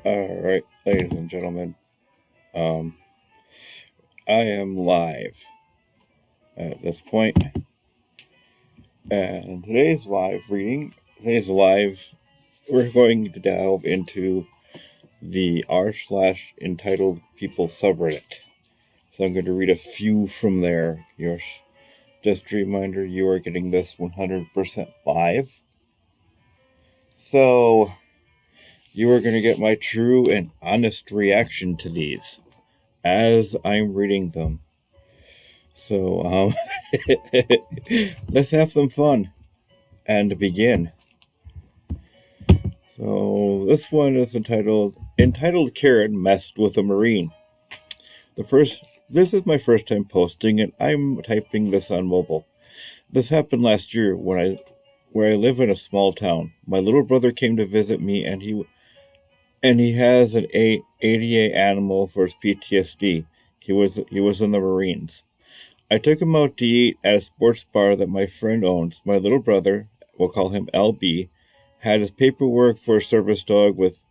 All right, ladies and gentlemen, um, I am live at this point, and today's live, we're going to delve into the r/entitled people subreddit. So I'm going to read a few from there. Just a reminder, you are getting this 100% live. So you are going to get my true and honest reaction to these as I'm reading them. So, let's have some fun and begin. So, this one is entitled Karen Messed with a Marine. This is my first time posting, and I'm typing this on mobile. This happened last year where I live in a small town. My little brother came to visit me, and he has an ADA animal for his PTSD. He was in the Marines. I took him out to eat at a sports bar that my friend owns. My little brother, we'll call him LB, had his paperwork for a service dog with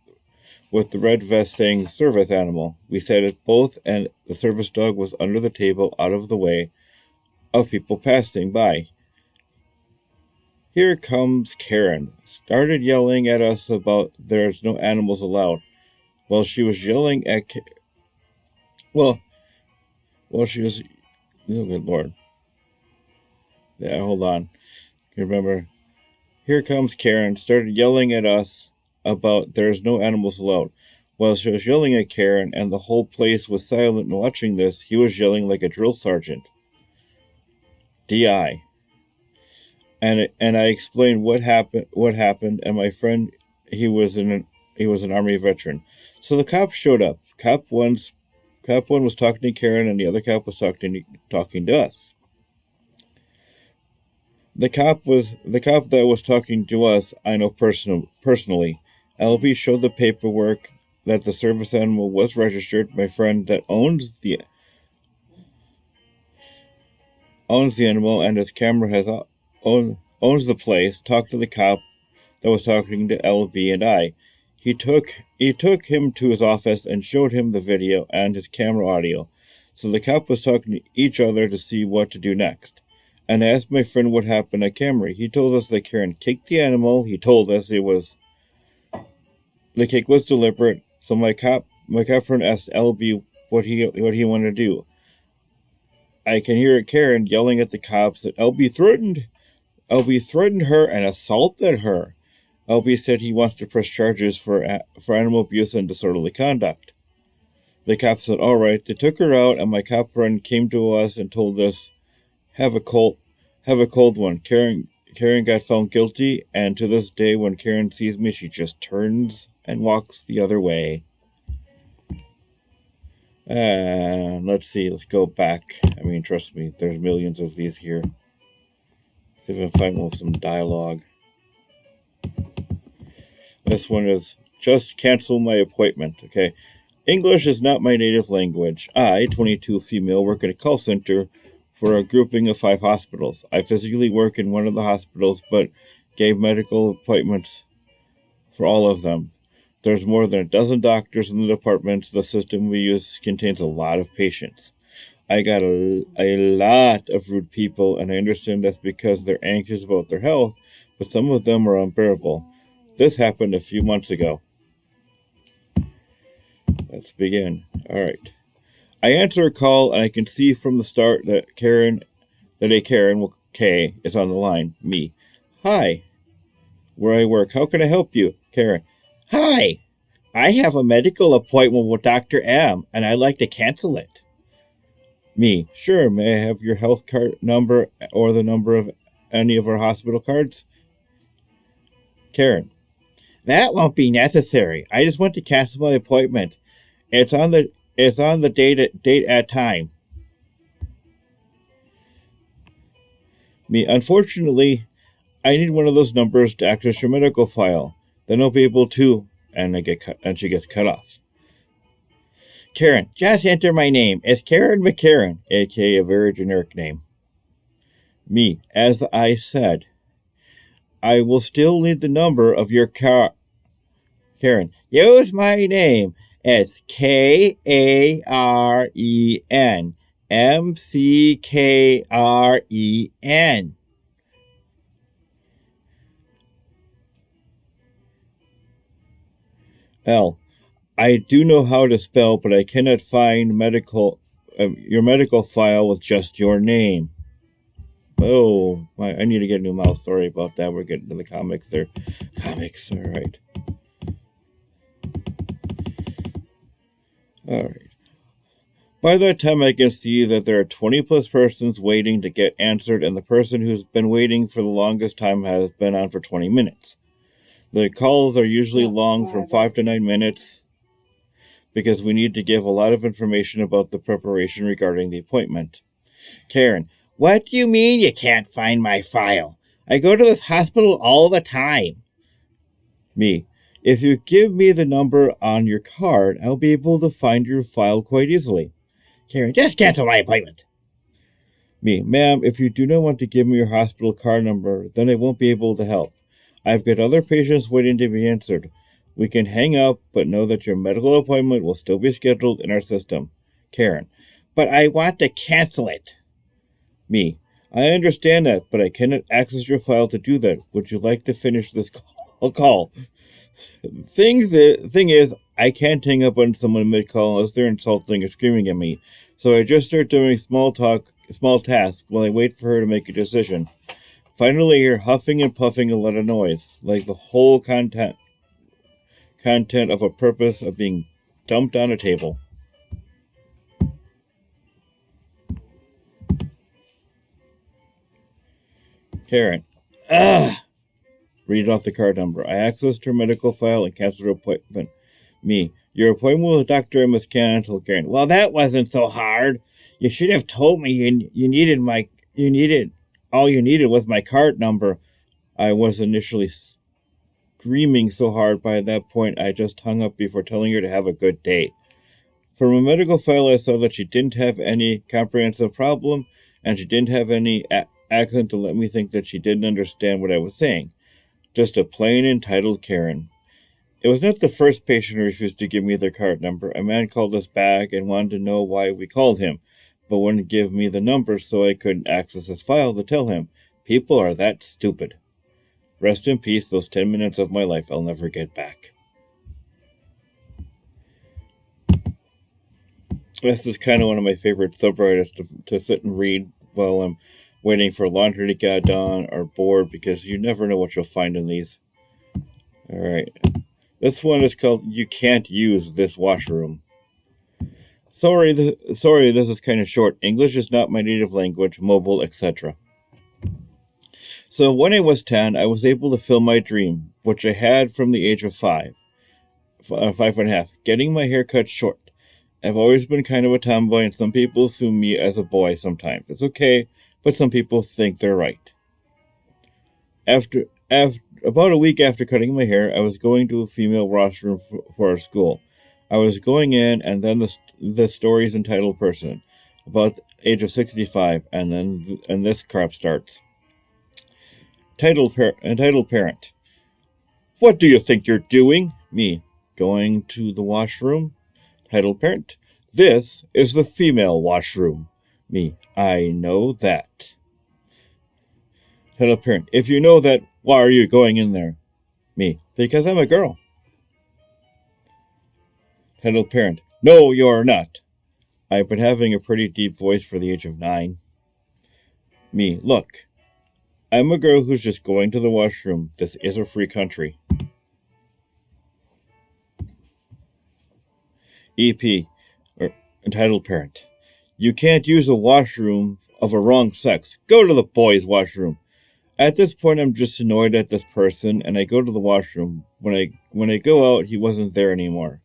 the red vest saying service animal. We sat at both, and the service dog was under the table out of the way of people passing by. Here comes Karen. Started yelling at us about there's no animals allowed. Well, she was yelling at... Well, she was... Oh, good Lord. Yeah, hold on. You remember... Here comes Karen, started yelling at us about there's no animals allowed. While she was yelling at Karen and the whole place was silent and watching this, he was yelling like a drill sergeant. DI. And I explained what happened, and my friend, he was an Army veteran. So the cops showed up. Cop one was talking to Karen, and the other cop was talking to us. The cop that was talking to us, I know personally. LB showed the paperwork that the service animal was registered. My friend that owns the animal and his camera owns the place. Talked to the cop that was talking to LB and I. He took him to his office and showed him the video and his camera audio. So the cop was talking to each other to see what to do next. And I asked my friend what happened at Camry. He told us that Karen kicked the animal. He told us the kick was deliberate. So my cop friend asked LB what he wanted to do. I can hear Karen yelling at the cops that LB threatened her and assaulted her. LB said he wants to press charges for animal abuse and disorderly conduct. The cops said, all right. They took her out, and my cop friend came to us and told us, have a cold one. Karen got found guilty, and to this day, when Karen sees me, she just turns and walks the other way. Let's see. Let's go back. I mean, trust me, there's millions of these here. See if I can find one with some dialogue. This one is just cancel my appointment. Okay. English is not my native language. I, 22 female, work at a call center for a grouping of 5 hospitals. I physically work in one of the hospitals, but gave medical appointments for all of them. There's more than a dozen doctors in the department. The system we use contains a lot of patients. I got a lot of rude people, and I understand that's because they're anxious about their health, but some of them are unbearable. This happened a few months ago. Let's begin. All right. I answer a call, and I can see from the start that a Karen with K is on the line. Me. Hi. Where I work. How can I help you? Karen. Hi. I have a medical appointment with Dr. M, and I'd like to cancel it. Me. Sure. May I have your health card number or the number of any of our hospital cards? Karen. That won't be necessary. I just want to cancel my appointment. It's on the date at time. Me. Unfortunately, I need one of those numbers to access your medical file. Then I'll be able to, and she gets cut off. Karen, just enter my name. It's Karen McCarran, aka a very generic name. Me, as I said, I will still need the number of your car. Karen, use my name. It's Karen. MCKREN. L. I do know how to spell, but I cannot find your medical file with just your name. Oh, I need to get a new mouse. Sorry about that. We're getting to the comics there. Comics, all right. All right. By that time, I can see that there are 20 plus persons waiting to get answered, and the person who's been waiting for the longest time has been on for 20 minutes. The calls are usually long, from 5 to 9 minutes, because we need to give a lot of information about the preparation regarding the appointment. Karen, what do you mean you can't find my file? I go to this hospital all the time. Me, if you give me the number on your card, I'll be able to find your file quite easily. Karen, just cancel my appointment. Me, ma'am, if you do not want to give me your hospital card number, then I won't be able to help. I've got other patients waiting to be answered. We can hang up, but know that your medical appointment will still be scheduled in our system. Karen, but I want to cancel it. Me, I understand that, but I cannot access your file to do that. Would you like to finish this call? Thing is, I can't hang up on someone mid-call unless they're insulting or screaming at me. So I just start doing small tasks while I wait for her to make a decision. Finally, I hear huffing and puffing a lot of noise, like the whole content of a purpose of being dumped on a table. Karen, read off the card number. I accessed her medical file and canceled her appointment. Me, your appointment with Dr. M was canceled. Karen, well, that wasn't so hard. You should have told me all you needed was my card number. I was initially screaming so hard by that point I just hung up before telling her to have a good day. From a medical file, I saw that she didn't have any comprehensive problem, and she didn't have any accent to let me think that she didn't understand what I was saying. Just a plain entitled Karen. It was not the first patient who refused to give me their card number. A man called us back and wanted to know why we called him, but wouldn't give me the number so I couldn't access his file to tell him. People are that stupid. Rest in peace, those 10 minutes of my life I'll never get back. This is kind of one of my favorite subreddits to sit and read while I'm waiting for laundry to get done or bored, because you never know what you'll find in these. Alright. This one is called You Can't Use This Washroom. Sorry, this is kind of short. English is not my native language, mobile, etc. So when I was 10, I was able to fill my dream, which I had from the age of 5 and a half, getting my hair cut short. I've always been kind of a tomboy, and some people assume me as a boy sometimes. It's okay, but some people think they're right. After about a week after cutting my hair, I was going to a female washroom for our school. I was going in, and then the story's entitled person, about the age of 65, and this crap starts. Entitled parent. What do you think you're doing? Me. Going to the washroom? Titled parent. This is the female washroom. Me. I know that. Titled parent. If you know that, why are you going in there? Me. Because I'm a girl. Titled parent. No, you're not. I've been having a pretty deep voice for the age of 9. Me. Look. I'm a girl who's just going to the washroom. This is a free country. EP, or entitled parent. You can't use a washroom of a wrong sex. Go to the boys' washroom. At this point, I'm just annoyed at this person, and I go to the washroom. When I go out, he wasn't there anymore.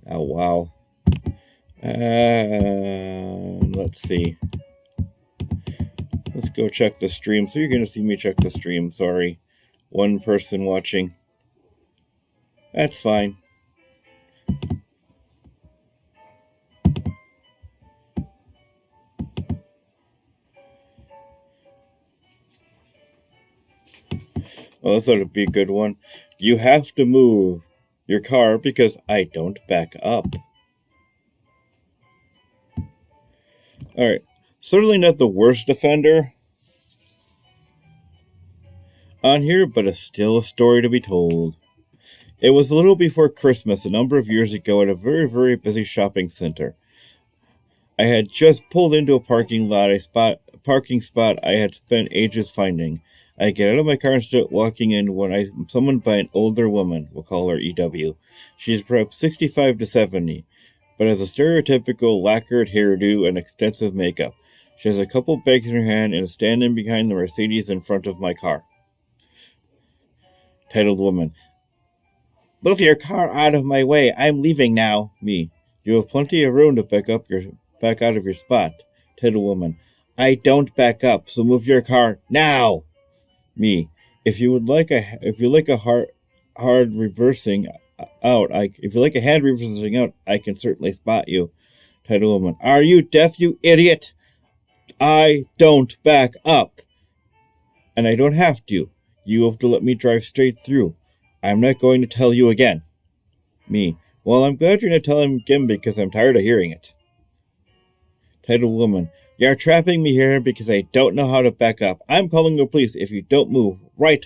Oh, wow. Let's see. Let's go check the stream. So you're going to see me check the stream. Sorry. One person watching. That's fine. Well, this ought to be a good one. You have to move your car because I don't back up. Alright, certainly not the worst offender on here, but it's still a story to be told. It was a little before Christmas a number of years ago at a very, very busy shopping center. I had just pulled into a parking spot I had spent ages finding. I get out of my car and start walking in when I'm summoned by an older woman. We'll call her EW. She is perhaps 65 to 70, but has a stereotypical lacquered hairdo and extensive makeup. She has a couple bags in her hand and is standing behind the Mercedes in front of my car. Titled woman. Move your car out of my way. I'm leaving now. Me. You have plenty of room to back out of your spot. Titled woman. I don't back up, so move your car now. Me. If you like a hard reversing out, if you like a hand reversing out, I can certainly spot you. Titled woman. Are you deaf, you idiot? I don't back up. And I don't have to. You have to let me drive straight through. I'm not going to tell you again. Me. Well, I'm glad you're not telling me again because I'm tired of hearing it. Titled woman. You're trapping me here because I don't know how to back up. I'm calling the police if you don't move. Right.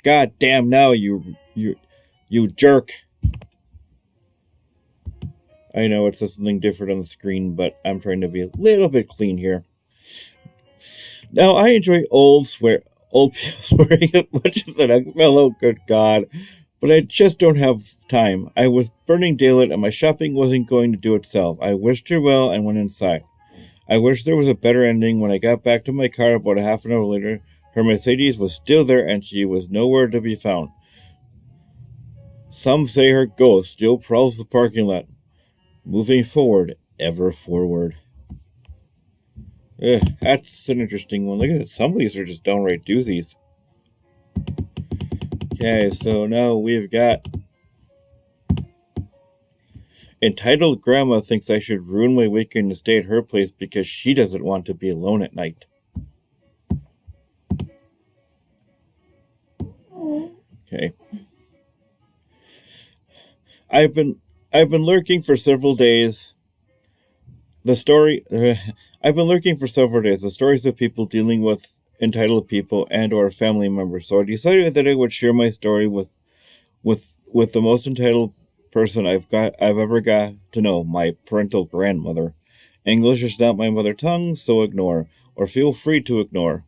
God damn now, you jerk. I know it says something different on the screen, but I'm trying to be a little bit clean here. Now, I enjoy old people swearing as much as the next fellow, good God. But I just don't have time. I was burning daylight and my shopping wasn't going to do itself. I wished her well and went inside. I wish there was a better ending. When I got back to my car about a half an hour later, her Mercedes was still there and she was nowhere to be found. Some say her ghost still prowls the parking lot, moving forward, ever forward. That's an interesting one. Look at it. Some of these are just downright doozies. Okay, so now we've got Entitled Grandma thinks I should ruin my weekend to stay at her place because she doesn't want to be alone at night. Okay. I've been lurking for several days. I've been lurking for several days. The stories of people dealing with entitled people and or family members. So I decided that I would share my story with the most entitled person I've ever got to know, my parental grandmother. English is not my mother tongue, so ignore, or feel free to ignore,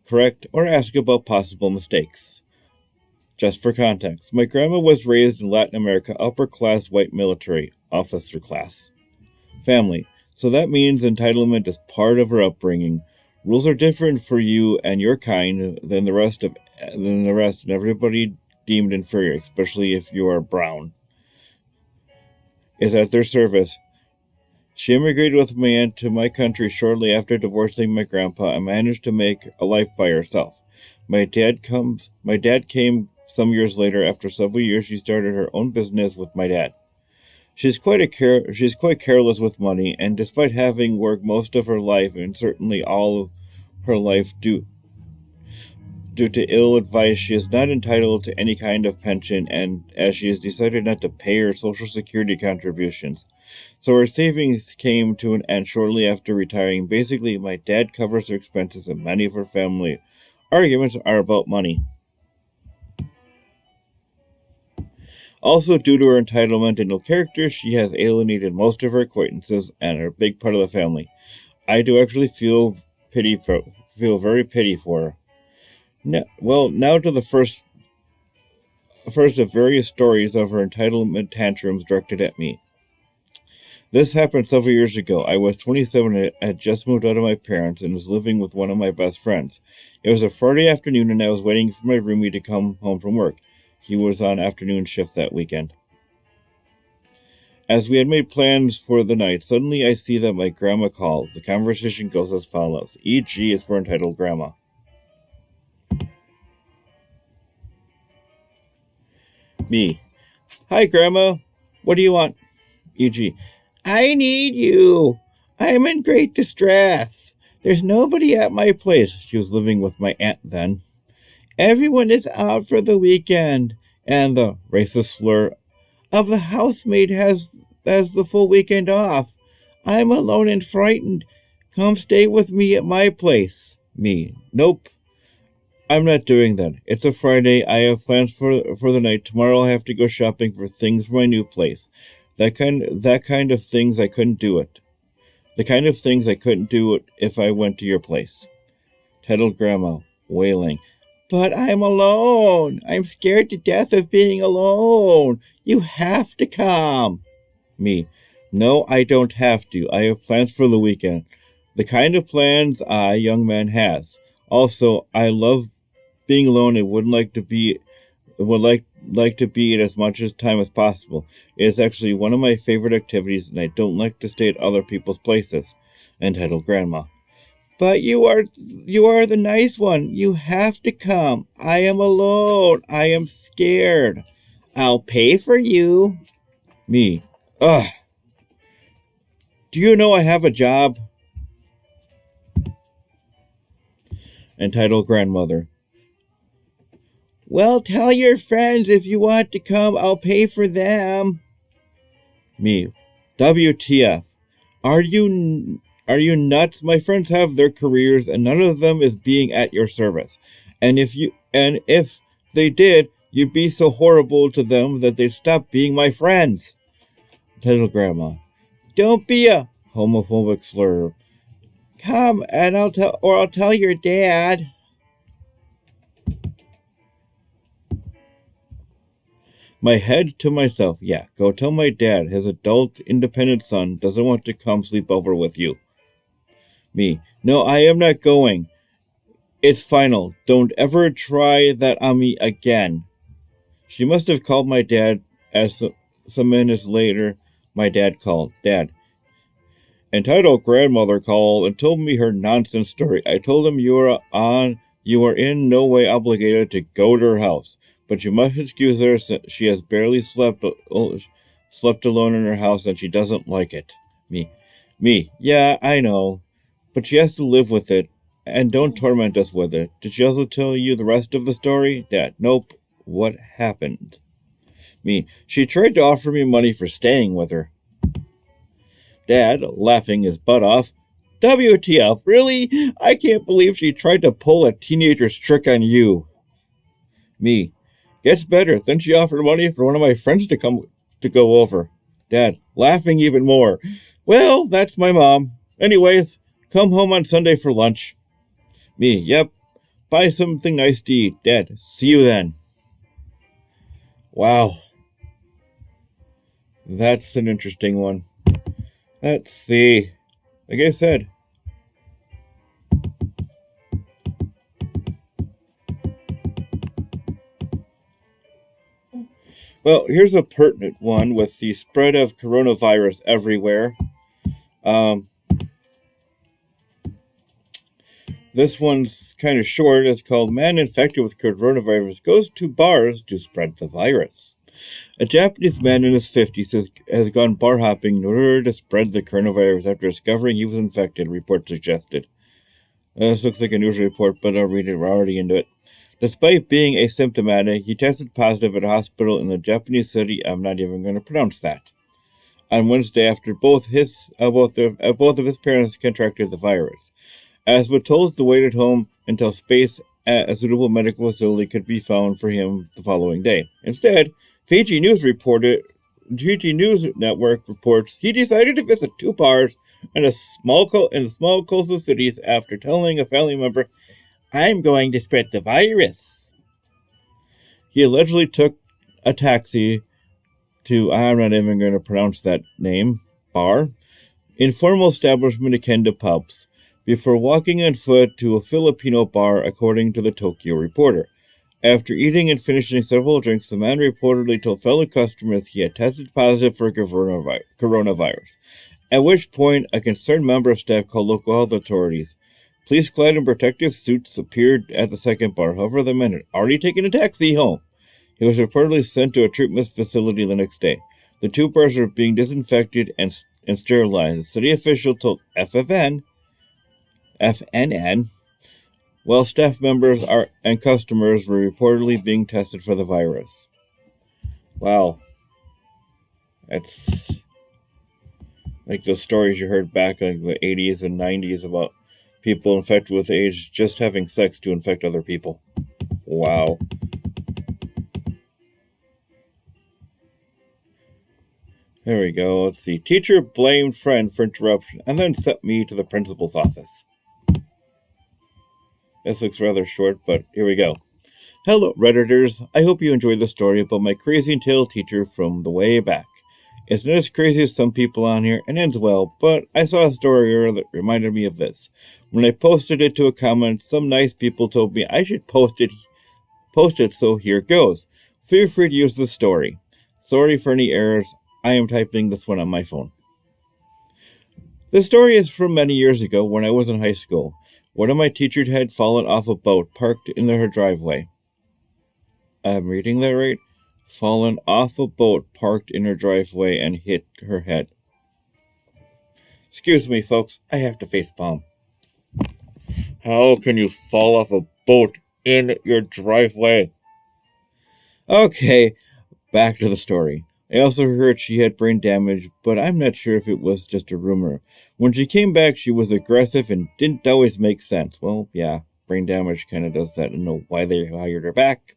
correct, or ask about possible mistakes. Just for context, my grandma was raised in Latin America, upper-class white military, officer class family, so that means entitlement is part of her upbringing. Rules are different for you and your kind than the rest, and everybody deemed inferior, especially if you are brown, is at their service. She immigrated with my aunt to my country shortly after divorcing my grandpa and managed to make a life by herself. My dad came some years later. After several years, she started her own business with my dad. She's quite careless with money, and despite having worked most of her life, and certainly all of her life due to ill advice, she is not entitled to any kind of pension, and as she has decided not to pay her Social Security contributions. So her savings came to an end shortly after retiring. Basically, my dad covers her expenses, and many of her family arguments are about money. Also, due to her entitlement and no character, she has alienated most of her acquaintances and are a big part of the family. I do actually feel very pity for her. Now to the first of various stories of her entitlement tantrums directed at me. This happened several years ago. I was 27 and had just moved out of my parents and was living with one of my best friends. It was a Friday afternoon and I was waiting for my roomie to come home from work. He was on afternoon shift that weekend. As we had made plans for the night, suddenly I see that my grandma calls. The conversation goes as follows. E.G. is for entitled grandma. Me. Hi, Grandma. What do you want? E.G. I need you. I'm in great distress. There's nobody at my place. She was living with my aunt then. Everyone is out for the weekend, and the racist slur of the housemaid has the full weekend off. I'm alone and frightened. Come stay with me at my place. Me. Nope. I'm not doing that. It's a Friday. I have plans for the night. Tomorrow I have to go shopping for things for my new place. That kind of things I couldn't do it. The kind of things I couldn't do it if I went to your place. Titled Grandma, wailing. But I'm alone. I'm scared to death of being alone. You have to come. Me. No, I don't have to. I have plans for the weekend. The kind of plans a young man has. Also, I love being alone and would like to be it as much as time as possible. It is actually one of my favorite activities, and I don't like to stay at other people's places. Entitled Grandma. But you are the nice one. You have to come. I am alone. I am scared. I'll pay for you. Me. Ugh. Do you know I have a job? Entitled Grandmother. Well, tell your friends if you want to come. I'll pay for them. Me. WTF. Are you nuts? My friends have their careers and none of them is being at your service. And if they did, you'd be so horrible to them that they'd stop being my friends. Little Grandma. Don't be a homophobic slur. Come and I'll tell your dad. My head to myself. Yeah, go tell my dad his adult, independent son doesn't want to come sleep over with you. Me. No, I am not going. It's final. Don't ever try that on me again. She must have called my dad as some minutes later my dad called. Dad. Entitled Grandmother called and told me her nonsense story. I told him you are in no way obligated to go to her house, but you must excuse her since she has barely slept alone in her house and she doesn't like it. Me. Yeah, I know. But she has to live with it, and don't torment us with it. Did she also tell you the rest of the story? Dad. Nope. What happened? Me. She tried to offer me money for staying with her. Dad, laughing his butt off. WTF, really? I can't believe she tried to pull a teenager's trick on you. Me. Gets better. Then she offered money for one of my friends to go over. Dad, laughing even more. Well, that's my mom. Anyways, come home on Sunday for lunch. Me. Yep. Buy something nice to eat. Dad, see you then. Wow. That's an interesting one. Let's see. Like I said. Well, here's a pertinent one with the spread of coronavirus everywhere. This one's kind of short. It's called Man Infected with Coronavirus Goes to Bars to Spread the Virus. A Japanese man in his 50s has gone bar hopping in order to spread the coronavirus after discovering he was infected, report suggested. This looks like a news report, but I'll read it. We're already into it. Despite being asymptomatic, he tested positive at a hospital in the Japanese city. I'm not even going to pronounce that. On Wednesday, after both of his parents contracted the virus. As was told, he waited home until space at a suitable medical facility could be found for him the following day. Instead, Fiji News Network reports he decided to visit 2 bars in small coastal cities after telling a family member, "I'm going to spread the virus." He allegedly took a taxi to, I'm not even going to pronounce that name, bar, informal establishment akin to pubs, before walking on foot to a Filipino bar, according to the Tokyo Reporter. After eating and finishing several drinks, the man reportedly told fellow customers he had tested positive for coronavirus, at which point a concerned member of staff called local health authorities. Police clad in protective suits appeared at the second bar. However, the man had already taken a taxi home. He was reportedly sent to a treatment facility the next day. The 2 bars were being disinfected and sterilized. The city official told FNN while staff members and customers were reportedly being tested for the virus. Wow. That's like the stories you heard back in the 80s and 90s about people infected with AIDS just having sex to infect other people. Wow. There we go. Let's see. Teacher blamed friend for interruption and then sent me to the principal's office. This looks rather short, but here we go. Hello, Redditors. I hope you enjoyed the story about my crazy tail teacher from the way back. It's not as crazy as some people on here and ends well, but I saw a story earlier that reminded me of this. When I posted it to a comment, some nice people told me I should post it, so here goes. Feel free to use the story. Sorry for any errors. I am typing this one on my phone. The story is from many years ago when I was in high school. One of my teachers had fallen off a boat parked in her driveway. I'm reading that right? Fallen off a boat parked in her driveway and hit her head. Excuse me, folks. I have to facepalm. How can you fall off a boat in your driveway? Okay, back to the story. I also heard she had brain damage, but I'm not sure if it was just a rumor. When she came back, she was aggressive and didn't always make sense. Well, yeah, brain damage kind of does that. I don't know why they hired her back.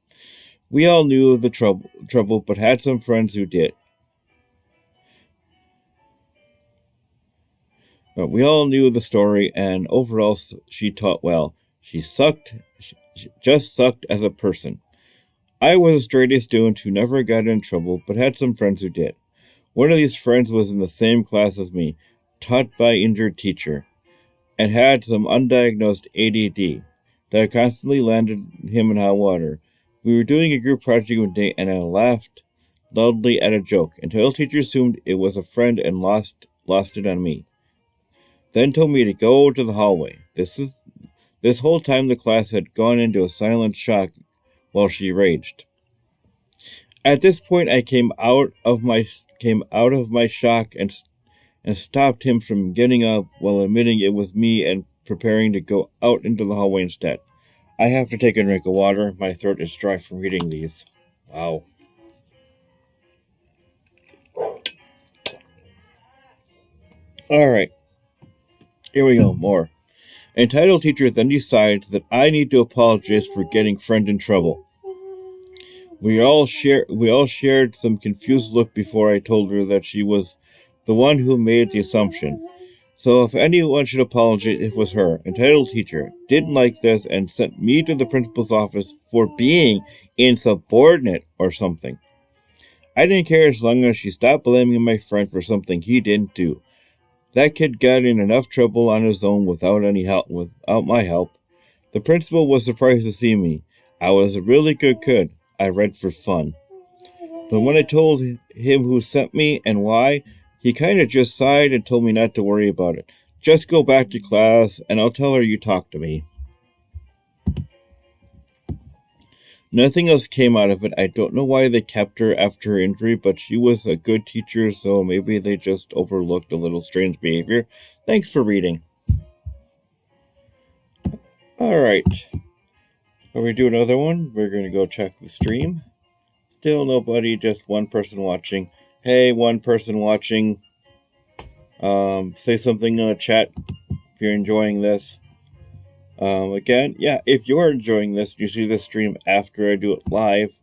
We all knew of the trouble, but had some friends who did. But we all knew the story, and overall, she taught well. She just sucked as a person. I was a straight-A student who never got in trouble, but had some friends who did. One of these friends was in the same class as me, taught by injured teacher, and had some undiagnosed ADD that constantly landed him in hot water. We were doing a group project one day, and I laughed loudly at a joke until teacher assumed it was a friend and lost it on me. Then told me to go to the hallway. This whole time the class had gone into a silent shock while she raged. At this point, I came out of my shock and stopped him from getting up while admitting it was me and preparing to go out into the hallway instead. I have to take a drink of water. My throat is dry from reading these. Wow. Alright. Here we go. More. Entitled teacher then decides that I need to apologize for getting friend in trouble. We all shared some confused look before I told her that she was the one who made the assumption. So if anyone should apologize, it was her. Entitled teacher didn't like this and sent me to the principal's office for being insubordinate or something. I didn't care as long as she stopped blaming my friend for something he didn't do. That kid got in enough trouble on his own without my help. The principal was surprised to see me. I was a really good kid. I read for fun. But when I told him who sent me and why, he kind of just sighed and told me not to worry about it. Just go back to class and I'll tell her you talked to me. Nothing else came out of it. I don't know why they kept her after her injury, but she was a good teacher, so maybe they just overlooked a little strange behavior. Thanks for reading. Alright. Before we do another one, we're going to go check the stream. Still nobody, just one person watching. Hey, one person watching. Say something in the chat if you're enjoying this. Again, yeah, if you're enjoying this, you see the stream after I do it live,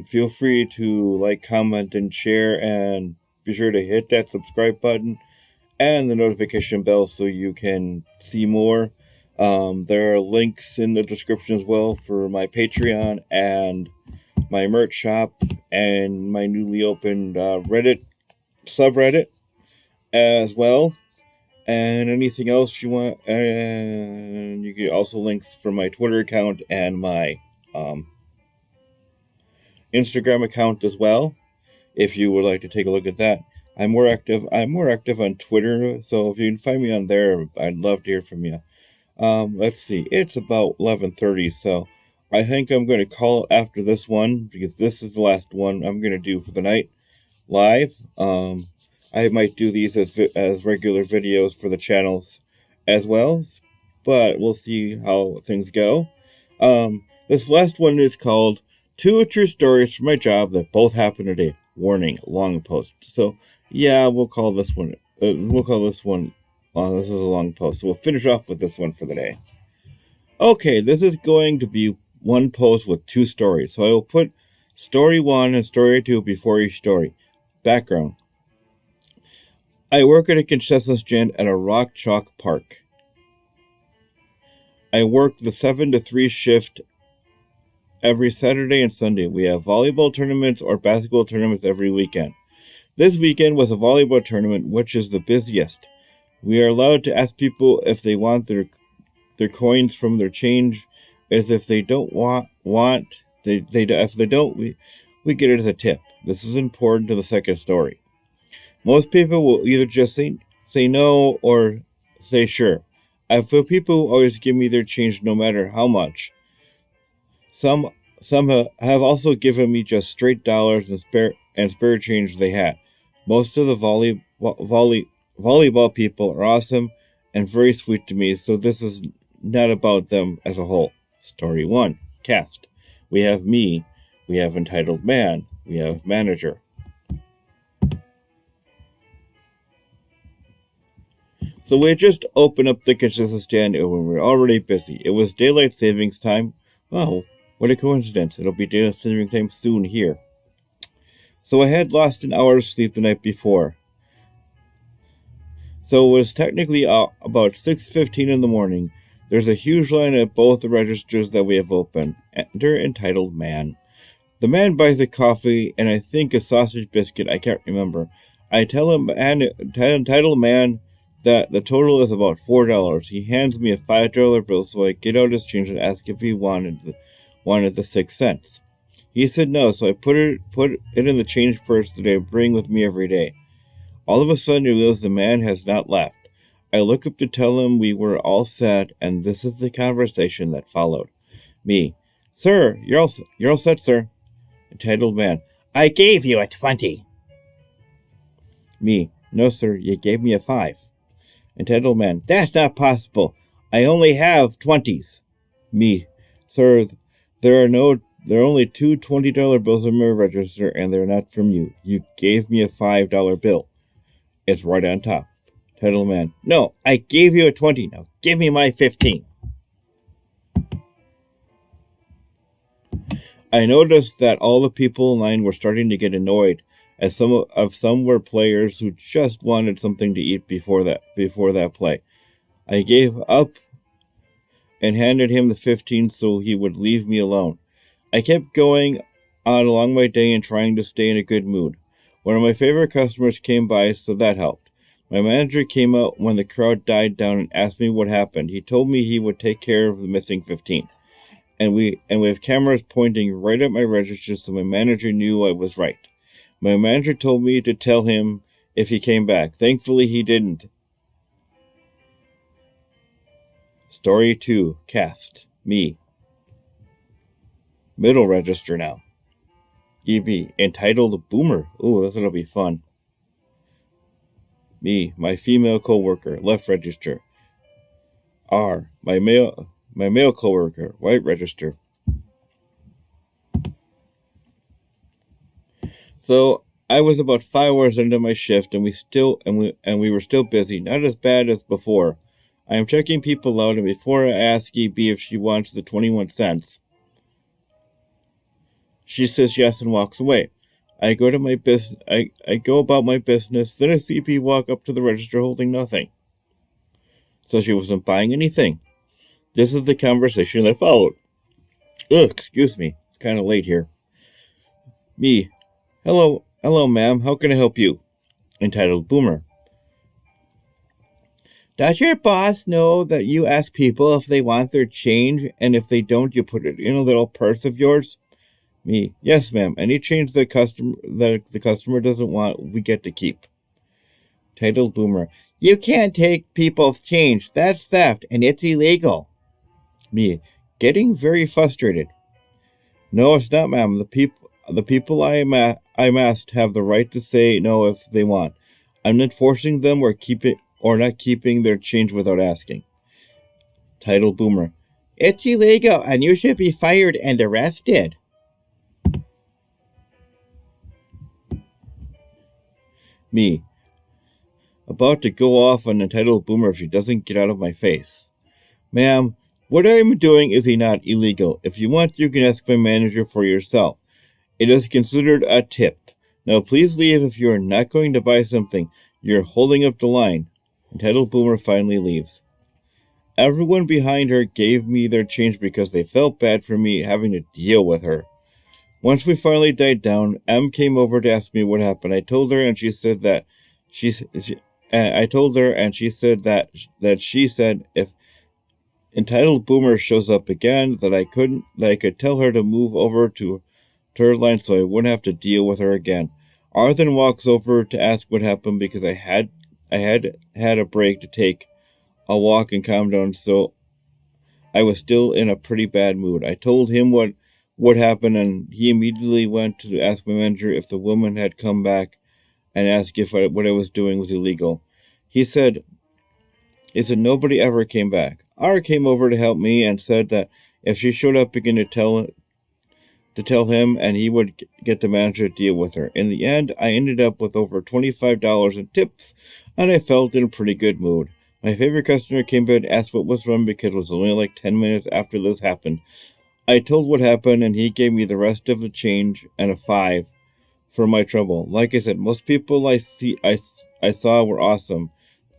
feel free to like, comment, and share, and be sure to hit that subscribe button and the notification bell so you can see more. There are links in the description as well for my Patreon and my merch shop and my newly opened Reddit subreddit as well. And anything else you want, and you get also links for my Twitter account and my Instagram account as well, if you would like to take a look at that. I'm more active on Twitter, so if you can find me on there, I'd love to hear from you. Let's see, it's about 11:30, so I think I'm going to call after this one, because this is the last one I'm going to do for the night live. I might do these as regular videos for the channels as well. but we'll see how things go. This last one is called Two True Stories from My Job That Both Happened Today. Warning, long post. So, yeah, we'll call this one. This is a long post. So we'll finish off with this one for the day. Okay, this is going to be one post with two stories. So I will put story 1 and story 2 before each story. Background. I work at a concession stand at a rock chalk park. I work the 7 to 3 shift every Saturday and Sunday. We have volleyball tournaments or basketball tournaments every weekend. This weekend was a volleyball tournament, which is the busiest. We are allowed to ask people if they want their coins from their change, as if they don't if they don't, we get it as a tip. This is important to the second story. Most people will either just say no or say sure. I feel people who always give me their change no matter how much. Some have also given me just straight dollars and spare change they had. Most of the volleyball people are awesome and very sweet to me, so this is not about them as a whole. Story 1. Cast. We have me. We have entitled man. We have manager. So we had just opened up the concession stand and we were already busy. It was daylight savings time. Wow, what a coincidence. It'll be daylight savings time soon here. So I had lost an hour's sleep the night before. So it was technically about 6:15 in the morning. There's a huge line at both the registers that we have open. Enter entitled man. The man buys a coffee and I think a sausage biscuit. I can't remember. I tell him, entitled man, that the total is about $4. He hands me a $5 bill, so I get out his change and ask if he wanted the 6 cents. He said no, so I put it in the change purse that I bring with me every day. All of a sudden, I realize the man has not left. I look up to tell him we were all set, and this is the conversation that followed. Me. Sir, you're all set, sir. Entitled man. I gave you a 20. Me. No, sir, you gave me a 5. Entitled man. That's not possible. I only have 20s. Me. Sir, there are only two $20 bills in my register, and they're not from you. You gave me a $5 bill. It's right on top. Entitled man. No, I gave you a 20. Now give me my 15. I noticed that all the people in line were starting to get annoyed, as some were players who just wanted something to eat before that play. I gave up and handed him the 15 so he would leave me alone. I kept going on along my day and trying to stay in a good mood. One of my favorite customers came by, so that helped. My manager came out when the crowd died down and asked me what happened. He told me he would take care of the missing 15. And we have cameras pointing right at my register, so my manager knew I was right. My manager told me to tell him if he came back. Thankfully, he didn't. Story 2. Cast. Me. Middle register now. EB. Entitled Boomer. Ooh, that's gonna be fun. Me. My female coworker. Left register. R. My male coworker. Right register. So I was about 5 hours into my shift, and we were still busy. Not as bad as before. I am checking people out, and before I ask EB if she wants the 21 cents, she says yes and walks away. I go to my business. I go about my business. Then I see EB walk up to the register holding nothing. So she wasn't buying anything. This is the conversation that followed. Ugh, excuse me. It's kind of late here. Me. Hello, ma'am. How can I help you? Entitled Boomer. Does your boss know that you ask people if they want their change, and if they don't, you put it in a little purse of yours? Me. Yes, ma'am. Any change the customer doesn't want, we get to keep. Entitled Boomer. You can't take people's change. That's theft, and it's illegal. Me. Getting very frustrated. No, it's not, ma'am. The people I'm asked have the right to say no if they want. I'm not forcing them or not keeping their change without asking. Title Boomer. It's illegal and you should be fired and arrested. Me. About to go off on Entitled Boomer if she doesn't get out of my face. Ma'am, what I am doing is not illegal. If you want, you can ask my manager for yourself. It is considered a tip. Now please leave if you are not going to buy something. You're holding up the line. Entitled Boomer finally leaves. Everyone behind her gave me their change because they felt bad for me having to deal with her. Once we finally died down, M came over to ask me what happened. I told her, and she said that she said if Entitled Boomer shows up again, that I could tell her to move over to her line so I wouldn't have to deal with her again. Arthur walks over to ask what happened because I had a break to take a walk and calm down, so I was still in a pretty bad mood. I told him what happened, and he immediately went to ask my manager if the woman had come back and asked if what I was doing was illegal. He said nobody ever came back. R came over to help me and said that if she showed up again to tell him, and he would get the manager to deal with her. In the end, I ended up with over $25 in tips, and I felt in a pretty good mood. My favorite customer came by and asked what was wrong because it was only like 10 minutes after this happened. I told what happened, and he gave me the rest of the change and a 5 for my trouble. Like I said, most people I saw were awesome.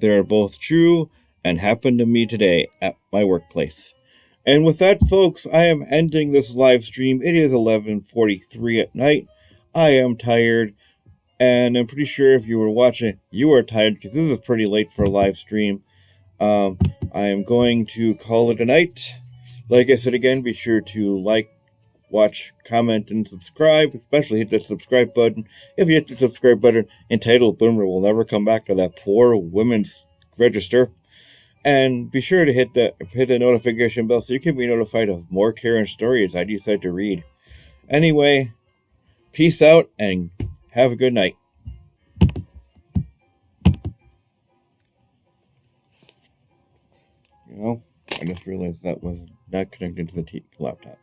They are both true and happened to me today at my workplace. And with that, folks, I am ending this live stream. It is 11:43 at night. I am tired, and I'm pretty sure if you were watching, you are tired because this is pretty late for a live stream. I am going to call it a night. Like I said again, be sure to like, watch, comment, and subscribe. Especially hit that subscribe button. If you hit the subscribe button, Entitled Boomer will never come back to that poor women's register. And be sure to hit the notification bell so you can be notified of more Karen stories I decide to read. Anyway, peace out and have a good night. I just realized that was not connected to the laptop.